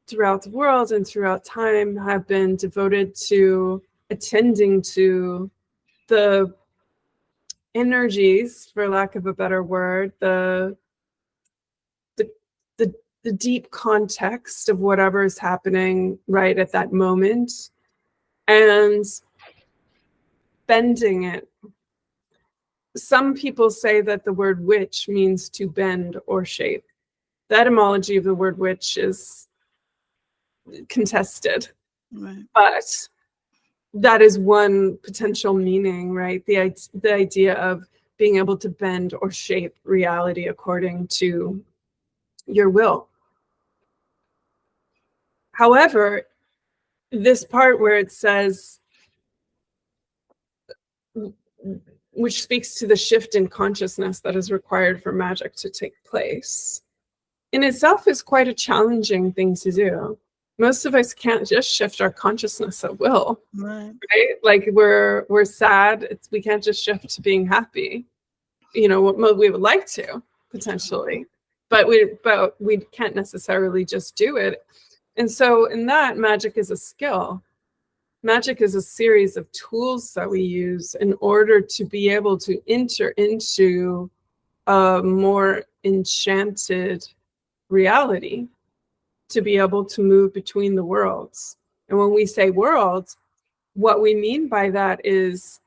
throughout the world and throughout time have been devoted to attending to the energies, for lack of a better word, the deep context of whatever is happening right at that moment and bending it. Some people say that the word witch means to bend or shape. The etymology of the word witch is contested, Right. but that is one potential meaning, right? The idea of being able to bend or shape reality according to your will. However, this part where it says, which speaks to the shift in consciousness that is required for magic to take place, in itself is quite a challenging thing to do. Most of us can't just shift our consciousness at will, right? Like we're sad, we can't just shift to being happy. We would like to potentially, but we can't necessarily just do it. And so in that, magic is a skill. Magic is a series of tools that we use in order to be able to enter into a more enchanted reality. to be able to move between the worlds. And when we say worlds, what we mean by that is,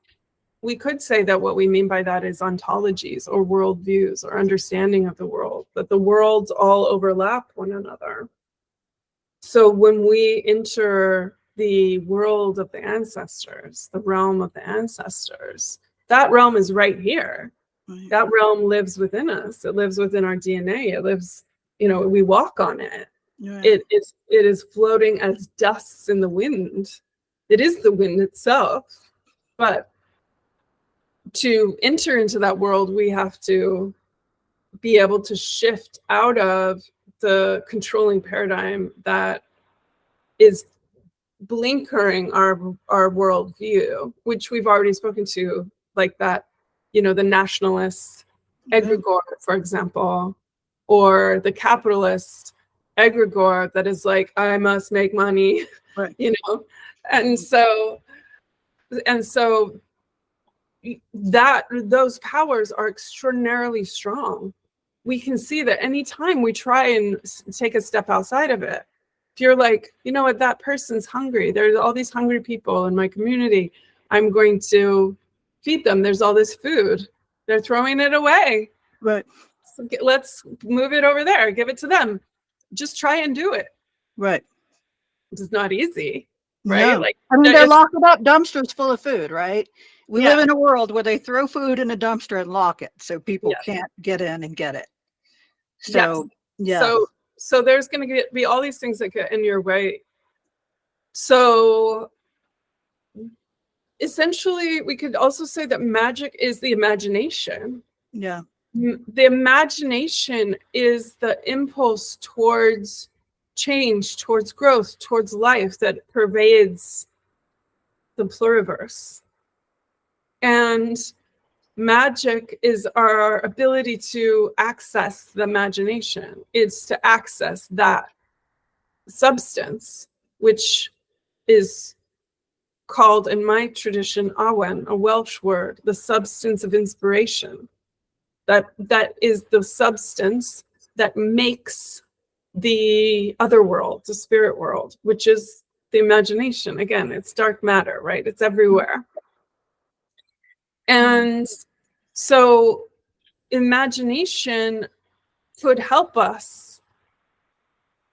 we could say that what we mean by that is ontologies or worldviews or understanding of the world, that the worlds all overlap one another. So when we enter the world of the ancestors, the realm of the ancestors, that realm is right here. Right. That realm lives within us. It lives within our DNA. It lives, we walk on it. Right. It is floating as dust in the wind. It is the wind itself. But to enter into that world, we have to be able to shift out of the controlling paradigm that is blinkering our worldview, which we've already spoken to, like that, the nationalist egregore, for example, or the capitalist egregore that is like, I must make money, Right. and so that those powers are extraordinarily strong. We can see that anytime we try and take a step outside of it, if you're like, you know what, that person's hungry, there's all these hungry people in my community, I'm going to feed them, there's all this food, they're throwing it away, Right. so let's move it over there, give it to them. Just try and do it. Right. It's not easy, right? No. Like, I mean, they're locking up dumpsters full of food, right? We Yeah. live in a world where they throw food in a dumpster and lock it so people Yes. can't get in and get it. So, Yes. yeah. So there's going to be all these things that get in your way. So essentially, we could also say that magic is the imagination. Yeah. The imagination is the impulse towards change, towards growth, towards life that pervades the pluriverse. And magic is our ability to access the imagination. It's to access that substance, which is called in my tradition awen, a Welsh word, the substance of inspiration. That is the substance that makes the other world, the spirit world, which is the imagination. Again, it's dark matter, right? It's everywhere. And so imagination could help us.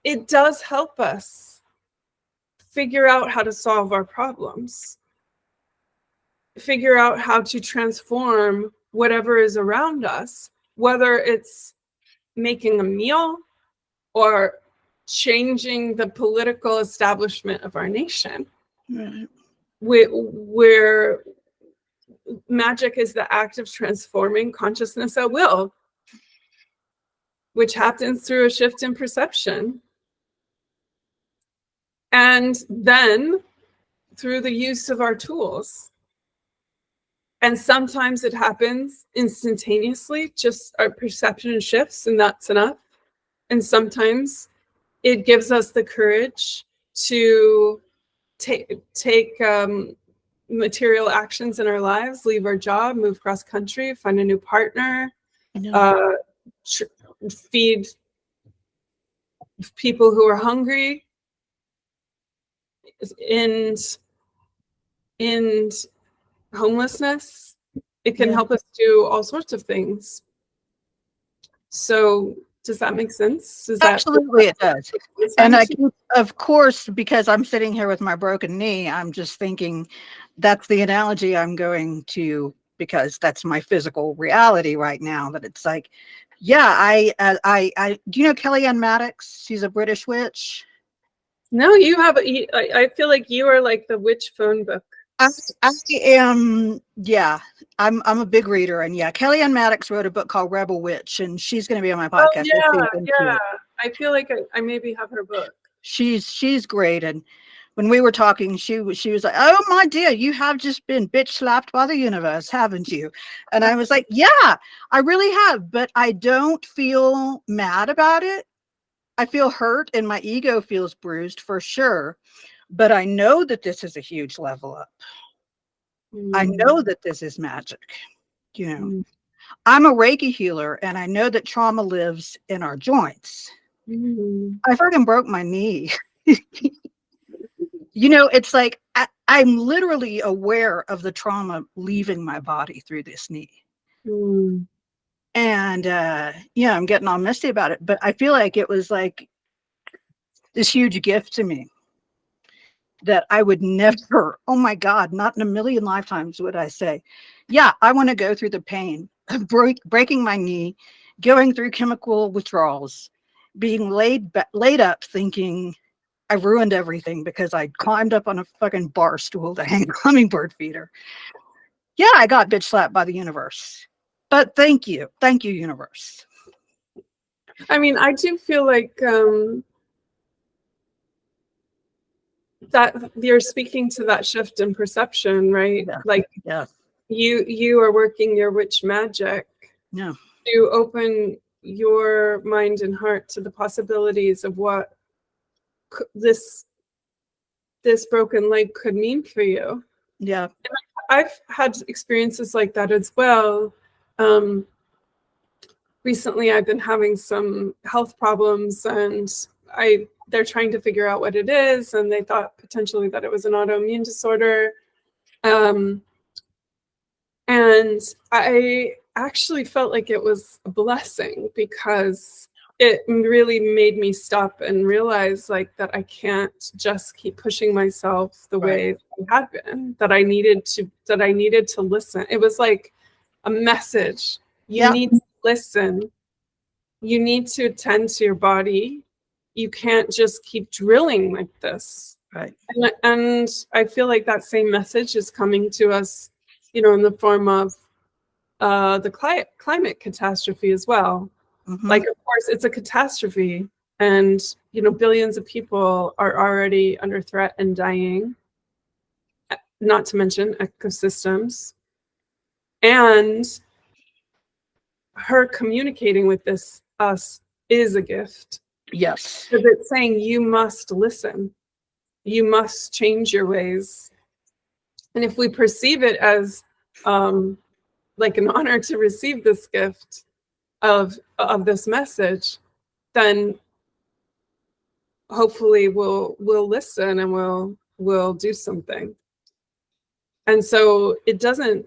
It does help us figure out how to solve our problems, figure out how to transform whatever is around us, whether it's making a meal or changing the political establishment of our nation. Right. Where magic is the act of transforming consciousness at will, which happens through a shift in perception. And then through the use of our tools. And sometimes it happens instantaneously, just our perception shifts and that's enough. And sometimes it gives us the courage to take material actions in our lives, leave our job, move cross country, find a new partner, feed people who are hungry, and homelessness. It can help us do all sorts of things. So does that make sense? Absolutely, it does. And of course, because I'm sitting here with my broken knee, I'm just thinking that's the analogy I'm going to, because that's my physical reality right now. That it's like, yeah, I do you know Kellyanne Maddox? She's a British witch. No, you have. I feel like you are like the witch phone book. I am, yeah. I'm a big reader, and yeah, Kellyanne Maddox wrote a book called Rebel Witch, and she's going to be on my podcast. Oh, yeah. I feel like I maybe have her book. She's great, and when we were talking, she was like, "Oh my dear, you have just been bitch slapped by the universe, haven't you?" And I was like, "Yeah, I really have, but I don't feel mad about it. I feel hurt, and my ego feels bruised for sure. But I know that this is a huge level up. I know that this is magic. I'm a Reiki healer, and I know that trauma lives in our joints. Mm. I fucking broke my knee. You know, it's like I'm literally aware of the trauma leaving my body through this knee. Mm. And yeah, I'm getting all misty about it, but I feel like it was like this huge gift to me that I would never, oh my God, not in a million lifetimes would I say, yeah, I want to go through the pain of breaking my knee, going through chemical withdrawals, being laid up thinking I ruined everything because I climbed up on a fucking bar stool to hang a hummingbird feeder. Yeah, I got bitch slapped by the universe. But thank you. Thank you, universe. I mean, I do feel like that you're speaking to that shift in perception, right? Yeah. Like Yeah. you are working your witch magic Yeah. to open your mind and heart to the possibilities of what this broken leg could mean for you. Yeah. I've had experiences like that as well. Recently I've been having some health problems, and they're trying to figure out what it is, and they thought potentially that it was an autoimmune disorder. And I actually felt like it was a blessing, because it really made me stop and realize like that I can't just keep pushing myself the way I had been, that I needed to listen. It was like a message. You need to listen. You need to attend to your body. You can't just keep drilling like this. Right. And I feel like that same message is coming to us, in the form of the climate catastrophe as well. Mm-hmm. Like, of course, it's a catastrophe, and billions of people are already under threat and dying. Not to mention ecosystems, and her communicating with us is a gift. Yes. Because it's saying you must listen, you must change your ways, and if we perceive it as like an honor to receive this gift of this message, then hopefully we'll listen and we'll do something. And so it doesn't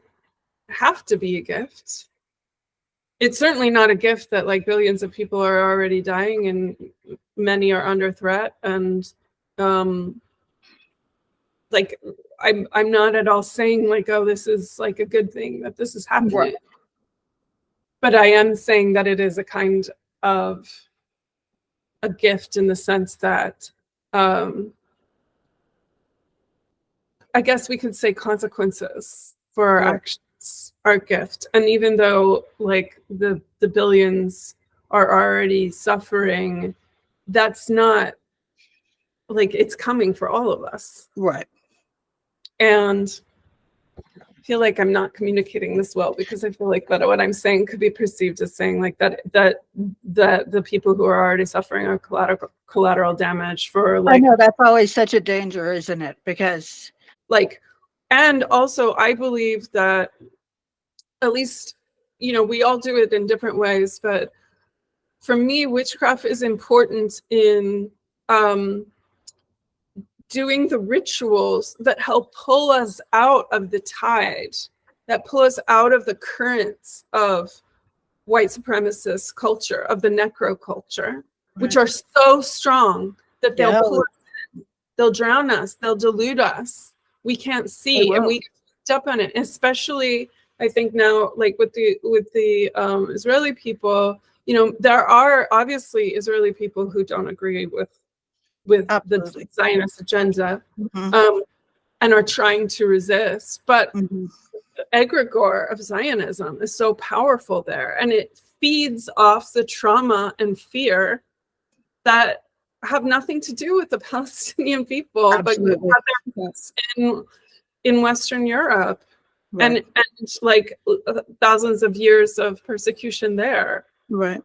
have to be a gift. It's certainly not a gift that like billions of people are already dying and many are under threat. And like I'm not at all saying like, oh, this is like a good thing that this is happening. Right. But I am saying that it is a kind of a gift in the sense that I guess we could say consequences for our actions are a gift. And even though like the billions are already suffering, that's not like, it's coming for all of us. Right. And I feel like I'm not communicating this well, because I feel like that what I'm saying could be perceived as saying like that the people who are already suffering are collateral damage for like. I know, that's always such a danger, isn't it? Because like, and also I believe that at least, we all do it in different ways, but for me, witchcraft is important in doing the rituals that help pull us out of the tide, that pull us out of the currents of white supremacist culture, of the necro culture, which are so strong that they'll pull us in, they'll drown us, they'll dilute us. We can't see, and we get up on it. Especially, I think now, like with the Israeli people, there are obviously Israeli people who don't agree with the Zionist agenda, and are trying to resist. But the egregore of Zionism is so powerful there, and it feeds off the trauma and fear that have nothing to do with the Palestinian people, absolutely. But have their roots in Western Europe, and like thousands of years of persecution there. Right.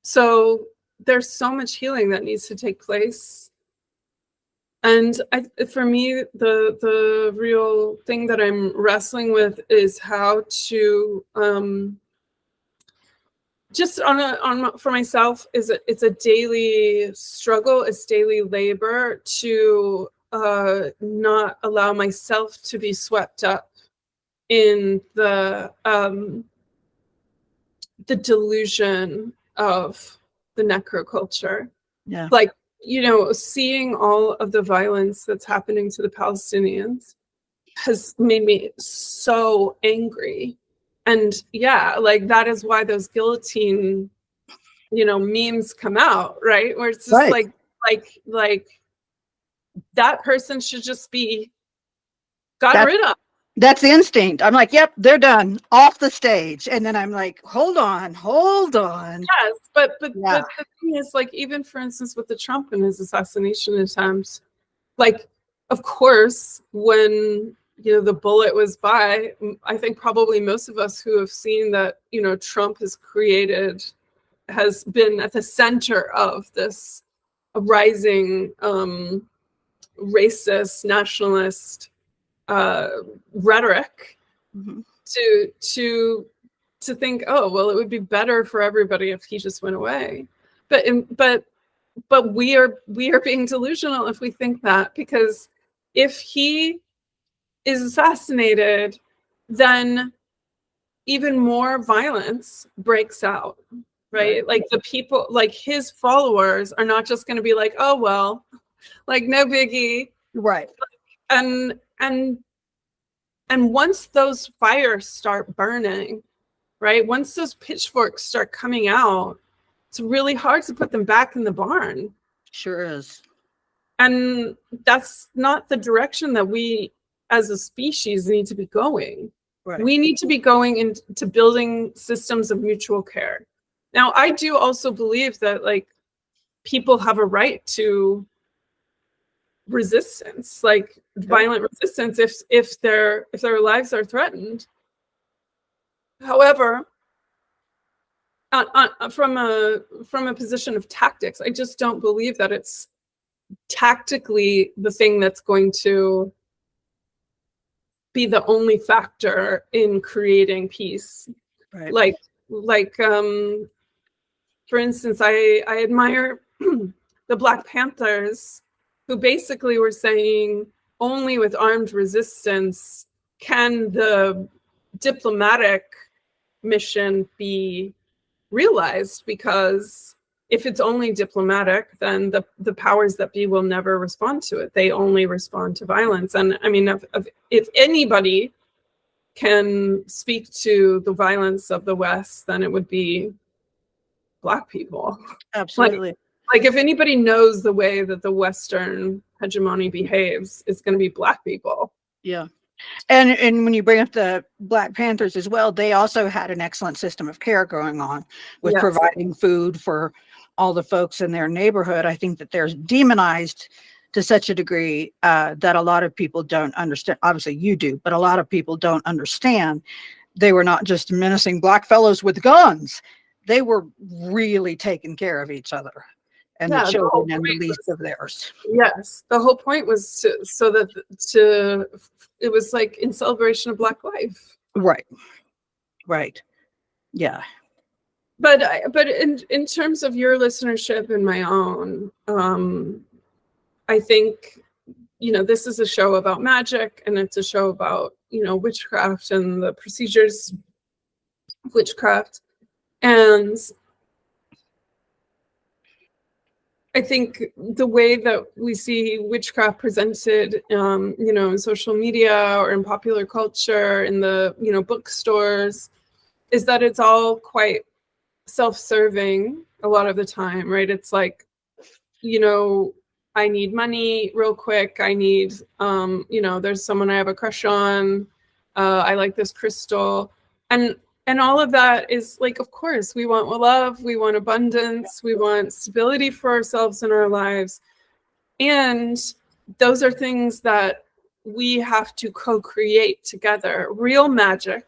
So there's so much healing that needs to take place. And for me, the real thing that I'm wrestling with is how to just for myself, it's a daily struggle, it's daily labor to not allow myself to be swept up in the delusion of the necroculture. Yeah. Like, you know, seeing all of the violence that's happening to the Palestinians has made me so angry. And yeah, like that is why those guillotine, you know, memes come out, right? Where it's just Right. like that person should just be got rid of. That's the instinct. I'm like, yep, they're done, off the stage. And then I'm like, hold on. Yes, but Yeah. the thing is, like, even for instance with the Trump and his assassination attempt, like, of course, when, you know, the bullet was by, I think probably most of us who have seen that, you know, Trump has been at the center of this rising racist, nationalist rhetoric, Mm-hmm. to think, oh well, it would be better for everybody if he just went away. But we are being delusional if we think that, because if he is assassinated, then even more violence breaks out, right? Like the people, like his followers are not just going to be like, oh well, like no biggie, Right. and once those fires start burning, right, once those pitchforks start coming out, it's really hard to put them back in the barn. Sure is. And that's not the direction that we as a species need to be going. Right. We need to be going into building systems of mutual care. Now, I do also believe that, like, people have a right to resistance, like violent resistance, if their lives are threatened. However, from a position of tactics, I just don't believe that it's tactically the thing that's going to be the only factor in creating peace. Right. Like for instance, I admire the Black Panthers, who basically were saying only with armed resistance can the diplomatic mission be realized, because if it's only diplomatic, then the powers that be will never respond to it. They only respond to violence. And I mean, if anybody can speak to the violence of the West, then it would be Black people. Absolutely. Like if anybody knows the way that the Western hegemony behaves, it's going to be Black people. Yeah. And when you bring up the Black Panthers as well, they also had an excellent system of care going on with providing food for all the folks in their neighborhood. I think that they're demonized to such a degree that a lot of people don't understand. Obviously you do, but a lot of people don't understand. They were not just menacing Black fellows with guns. They were really taking care of each other and the children and the least of theirs. Yes, the whole point was it was like in celebration of Black life. Right. Yeah. But in terms of your listenership and my own, I think, you know, this is a show about magic, and it's a show about, you know, witchcraft and the procedures of witchcraft. And I think the way that we see witchcraft presented, you know, in social media or in popular culture, in the, you know, bookstores, is that it's all quite self-serving a lot of the time, right? It's like, you know, I need money real quick. I need, you know, there's someone I have a crush on. I like this crystal. And all of that is like, of course, we want love, we want abundance, we want stability for ourselves in our lives. And those are things that we have to co-create together. Real magic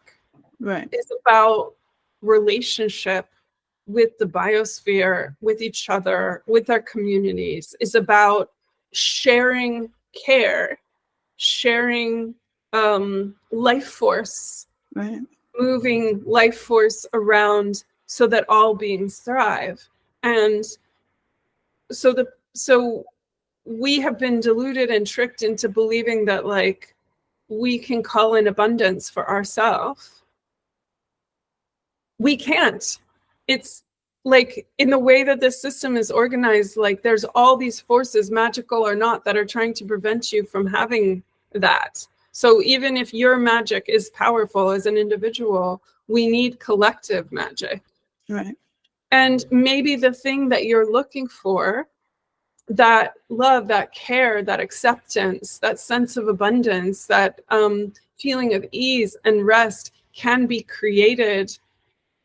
is about relationship with the biosphere, with each other, with our communities, is about sharing care, sharing life force, moving life force around so that all beings thrive. And so we have been deluded and tricked into believing that like we can call in abundance for ourselves. We can't. It's like in the way that this system is organized, like there's all these forces, magical or not, that are trying to prevent you from having that. So even if your magic is powerful as an individual, we need collective magic. Right. And maybe the thing that you're looking for, that love, that care, that acceptance, that sense of abundance, that feeling of ease and rest can be created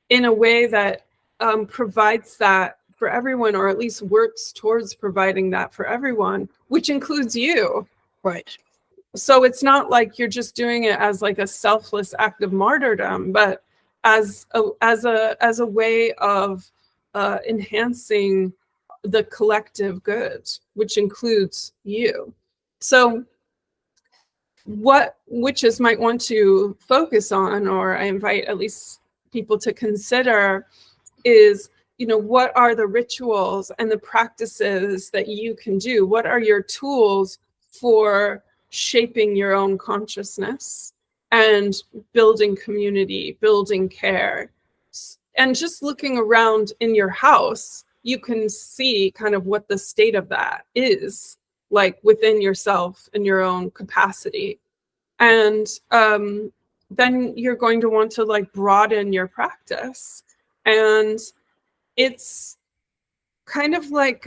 in a way that provides that for everyone, or at least works towards providing that for everyone, which includes you. Right. So it's not like you're just doing it as like a selfless act of martyrdom, but as a way of enhancing the collective good, which includes you. So what witches might want to focus on, or I invite at least people to consider, is, you know, what are the rituals and the practices that you can do? What are your tools for shaping your own consciousness and building community, building care? And just looking around in your house, you can see kind of what the state of that is like within yourself and your own capacity. And then you're going to want to like broaden your practice. And it's kind of like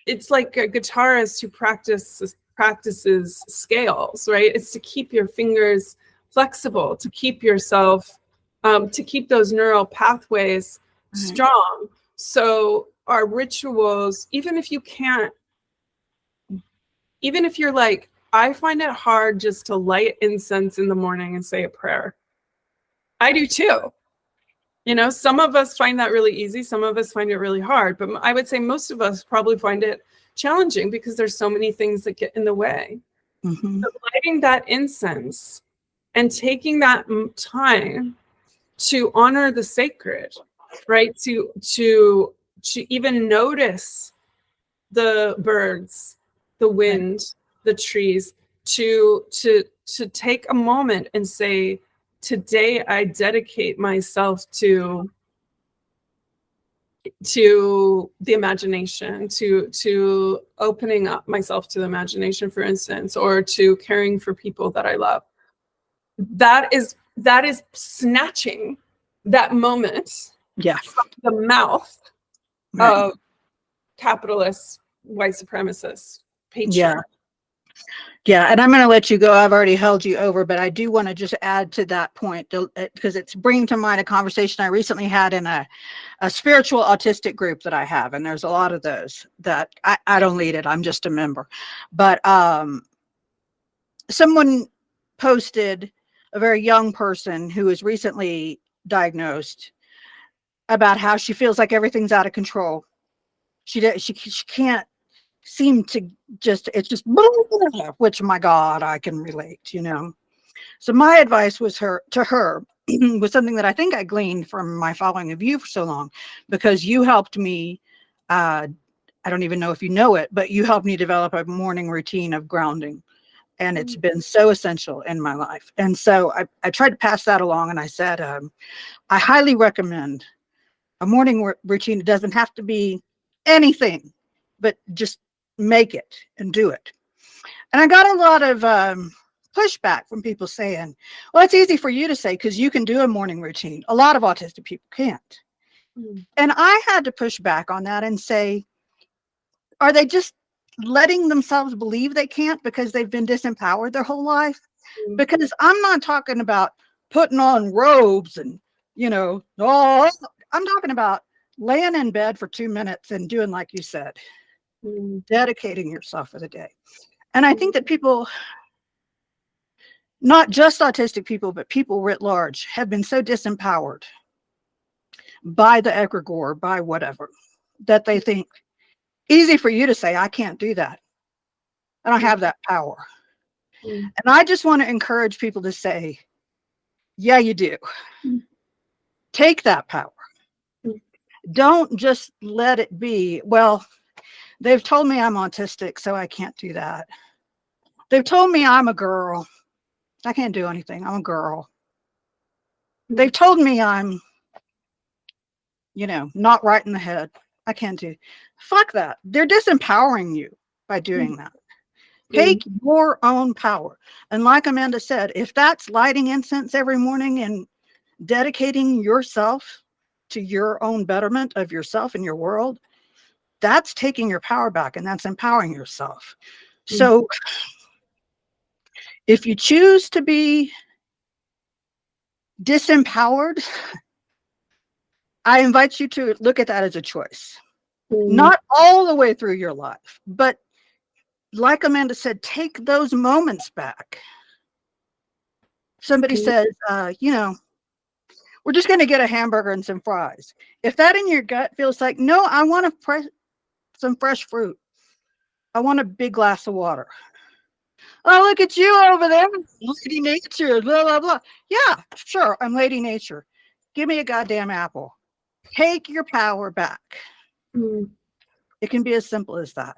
it's like a guitarist who practices scales, right? It's to keep your fingers flexible, to keep yourself, to keep those neural pathways strong. So our rituals, even if you can't, even if you're like, I find it hard just to light incense in the morning and say a prayer. I do too. You know, some of us find that really easy. Some of us find it really hard. But I would say most of us probably find it challenging because there's so many things that get in the way. Mm-hmm. But lighting that incense and taking that time to honor the sacred, right? To even notice the birds, the wind, the trees, to take a moment and say, today I dedicate myself to the imagination, to opening up myself to the imagination, for instance, or to caring for people that I love. That is snatching that moment from the mouth of capitalist white supremacist patriarch. Yeah, and I'm going to let you go. I've already held you over, but I do want to just add to that point because it's bringing to mind a conversation I recently had in a spiritual autistic group that I have, and there's a lot of those that I don't lead it. I'm just a member. But someone posted, a very young person who was recently diagnosed, about how she feels like everything's out of control. She can't seem to it's just, which, my God, I can relate, you know. So my advice was to her was something that I think I gleaned from my following of you for so long, because you helped me, I don't even know if you know it, but you helped me develop a morning routine of grounding. And it's been so essential in my life. And so I tried to pass that along, and I said, I highly recommend a morning routine. It doesn't have to be anything, but just make it and do it. And I got a lot of pushback from people saying, well, it's easy for you to say because you can do a morning routine. A lot of autistic people can't. And I had to push back on that and say, are they just letting themselves believe they can't because they've been disempowered their whole life? Because I'm not talking about putting on robes and, you know, I'm talking about laying in bed for 2 minutes and doing like you said, dedicating yourself for the day. And I think that people, not just autistic people, but people writ large, have been so disempowered by the egregore, by whatever, that they think, easy for you to say, I can't do that. I don't have that power. And I just want to encourage people to say, yeah, you do. Take that power. Don't just let it be, well, they've told me I'm autistic, so I can't do that. They've told me I'm a girl. I can't do anything. I'm a girl. They've told me I'm, not right in the head. I can't do. Fuck that. They're disempowering you by doing that. Take your own power. And like Amanda said, if that's lighting incense every morning and dedicating yourself to your own betterment of yourself and your world, that's taking your power back and that's empowering yourself. So if you choose to be disempowered, I invite you to look at that as a choice. Not all the way through your life, but like Amanda said, take those moments back. Somebody says, we're just going to get a hamburger and some fries. If that in your gut feels like, no, I want some fresh fruit. I want a big glass of water. Oh, look at you over there, Lady Nature, blah, blah, blah. Yeah, sure, I'm Lady Nature. Give me a goddamn apple. Take your power back. It can be as simple as that.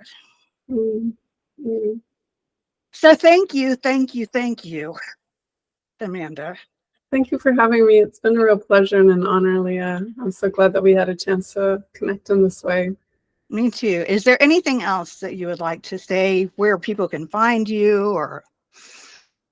So thank you, Amanda. Thank you for having me. It's been a real pleasure and an honor, Leah. I'm so glad that we had a chance to connect in this way. Me too. Is there anything else that you would like to say, where people can find you, or?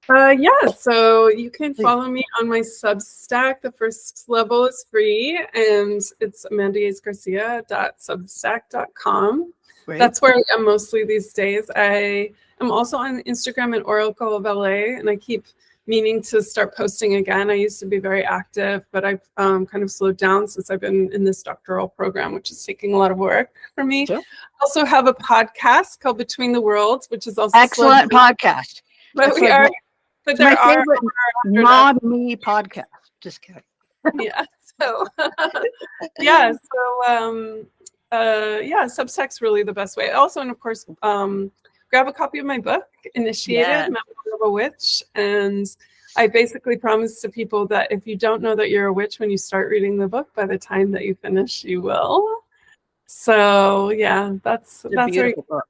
Yeah, so you can follow me on my Substack. The first level is free, and it's amandayatesgarcia.substack.com. That's where I am mostly these days. I am also on Instagram at Oracle of LA, and I keep meaning to start posting again. I used to be very active, but I've kind of slowed down since I've been in this doctoral program, which is taking a lot of work for me. Sure. I also have a podcast called Between the Worlds, which is also excellent podcast. But we are. But there are not me podcast. Just kidding. Yeah. So Substack's really the best way. Also, and of course, grab a copy of my book, Initiated, Memoir of a Witch. And I basically promise to people that if you don't know that you're a witch when you start reading the book, by the time that you finish, you will. So yeah, that's a beautiful book.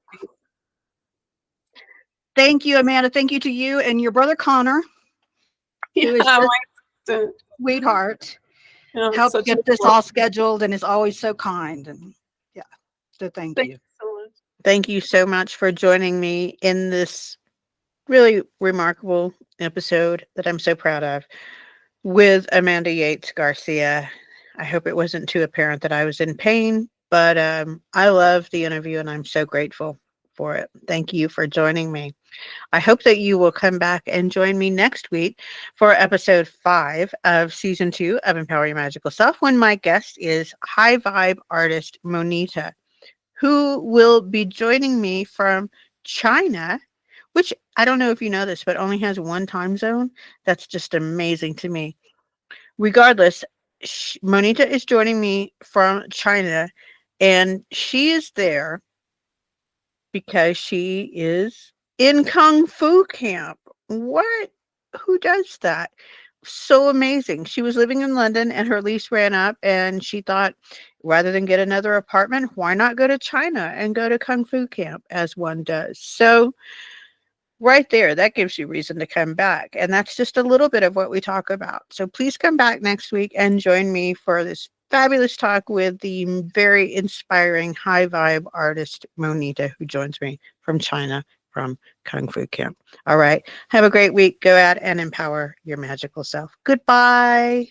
Thank you, Amanda. Thank you to you and your brother Connor, who is a sweetheart. Helped get this all scheduled and is always so kind. And so thank you. Thank you so much for joining me in this really remarkable episode that I'm so proud of with Amanda Yates Garcia. I hope it wasn't too apparent that I was in pain, but I love the interview and I'm so grateful for it. Thank you for joining me. I hope that you will come back and join me next week for episode 5 of season 2 of Empower Your Magical Self, when my guest is high vibe artist Monita, who will be joining me from China, which I don't know if you know this, but only has one time zone. That's just amazing to me. Regardless, Monita is joining me from China, and she is there because she is in Kung Fu camp. What? Who does that? So amazing. She was living in London and her lease ran up, and she thought, rather than get another apartment, why not go to China and go to Kung Fu camp as one does? So right there, that gives you reason to come back. And that's just a little bit of what we talk about. So please come back next week and join me for this fabulous talk with the very inspiring high vibe artist Monita, who joins me from China from Kung Fu camp. All right. Have a great week. Go out and empower your magical self. Goodbye.